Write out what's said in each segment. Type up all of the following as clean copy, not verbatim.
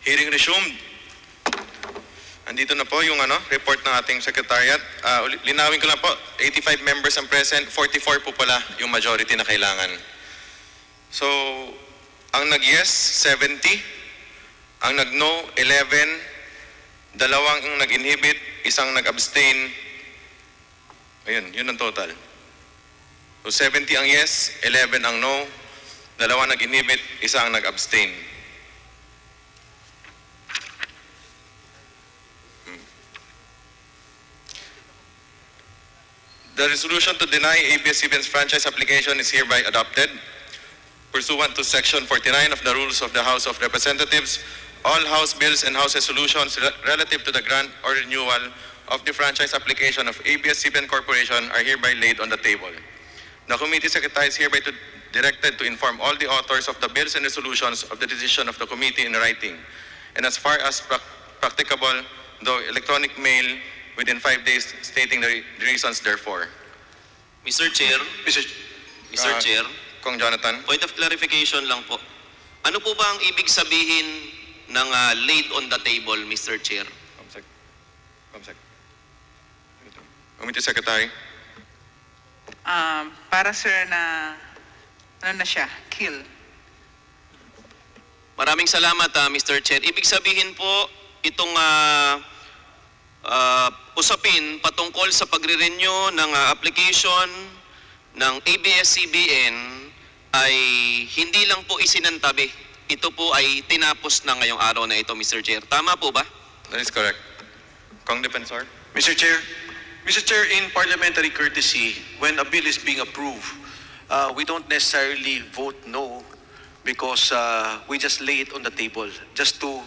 Hearing resumed. Andito na po yung report ng ating secretariat. Linawin ko lang po, 85 members ang present, 44 po pala yung majority na kailangan. So, ang nag-yes, 70. Ang nag-no, 11. Dalawang yung nag-inhibit, isang nag-abstain. Ayun, yun ang total. So, 70 ang yes, 11 ang no. Dalawang nag-inhibit, isang nag-abstain. The resolution to deny ABS-CBN's franchise application is hereby adopted. Pursuant to Section 49 of the Rules of the House of Representatives, all House bills and House resolutions relative to the grant or renewal of the franchise application of ABS-CBN Corporation are hereby laid on the table. The committee secretary is hereby directed to inform all the authors of the bills and resolutions of the decision of the committee in writing, and as far as practicable, though electronic mail, within 5 days, stating the reasons therefore. Mr. Chair, Mr. Chair, Kong Jonathan. point of clarification lang po. Ano po ba ang ibig sabihin ng laid on the table, Mr. Chair? Comsec. Committee Secretary. Para sir na, ano na siya, kill. Maraming salamat, Mr. Chair. Ibig sabihin po, itong usapin patungkol sa pagre-renew ng application ng ABS-CBN ay hindi lang po isinantabi. Ito po ay tinapos na ngayong araw na ito, Mr. Chair. Tama po ba? That is correct. Kong Defensor. Mr. Chair, in parliamentary courtesy, when a bill is being approved, we don't necessarily vote no because we just lay it on the table just to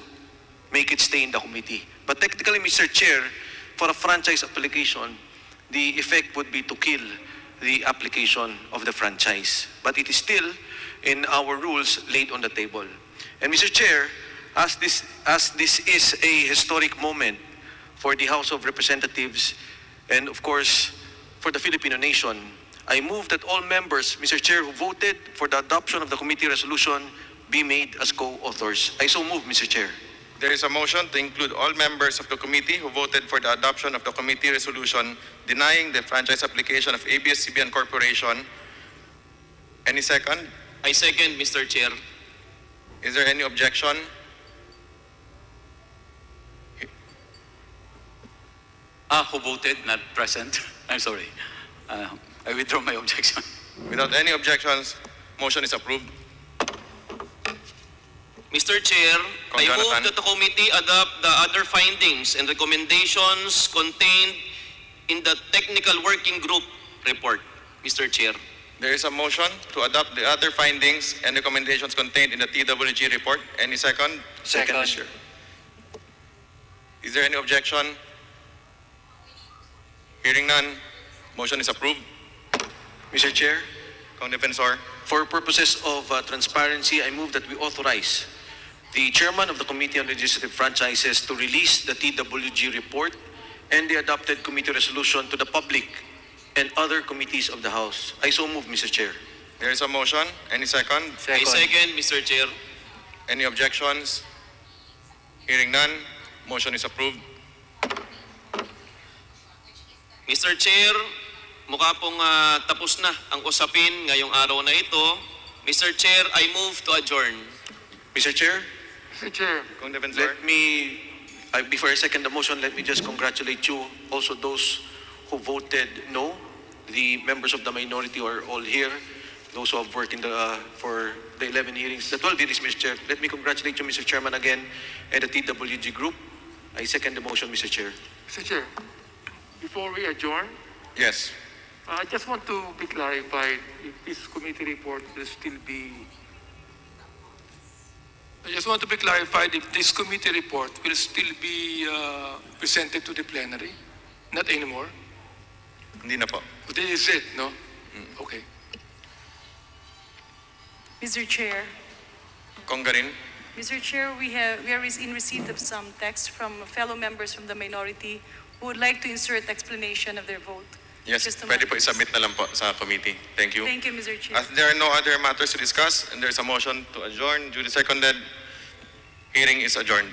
make it stay in the committee. But technically, Mr. Chair, for a franchise application, the effect would be to kill the application of the franchise. But it is still, in our rules, laid on the table. And Mr. Chair, as this is a historic moment for the House of Representatives and, of course, for the Filipino nation, I move that all members, Mr. Chair, who voted for the adoption of the committee resolution be made as co-authors. I so move, Mr. Chair. There is a motion to include all members of the committee who voted for the adoption of the committee resolution denying the franchise application of ABS-CBN Corporation. Any second? I second, Mr. Chair. Is there any objection? Who voted, not present. I'm sorry. I withdraw my objection. Without any objections, motion is approved. Mr. Chair, I move Jonathan. that the committee adopt the other findings and recommendations contained in the technical working group report, Mr. Chair. There is a motion to adopt the other findings and recommendations contained in the TWG report. Any second? Second, Mr. Chair. Is there any objection? Hearing none, motion is approved. Mr. Chair, Kong Defensor. for purposes of transparency, I move that we authorize the chairman of the Committee on Legislative Franchises to release the TWG report and the adopted committee resolution to the public and other committees of the House. I so move, Mr. Chair. There is a motion. Any second? I second, Mr. Chair. Any objections? Hearing none, motion is approved. Mr. Chair, mukha pong tapos na ang usapin ngayong araw na ito. Mr. Chair, I move to adjourn. Mr. Chair, Mr. Chair. Kong Defensor. let me, before I second the motion, let me just congratulate you, also those who voted no. The members of the minority are all here. Those who have worked in for the 11 hearings, the 12 hearings, Mr. Chair. Let me congratulate you, Mr. Chairman, again, and the TWG group. I second the motion, Mr. Chair. Mr. Chair, before we adjourn, Yes. I just want to be clarified if this committee report will still be. I just want to be clarified if this committee report will still be presented to the plenary, not anymore. Hindi na po. But this is it, no? Okay. Mr. Chair, Kong Garin. Mr. Chair, we are in receipt of some text from fellow members from the minority who would like to insert explanation of their vote. Yes, Just a pwede po moment. isubmit na lang po sa committee. Thank you. Thank you, Mr. Chair. As there are no other matters to discuss, and there's a motion to adjourn, duly seconded. Hearing hearing is adjourned.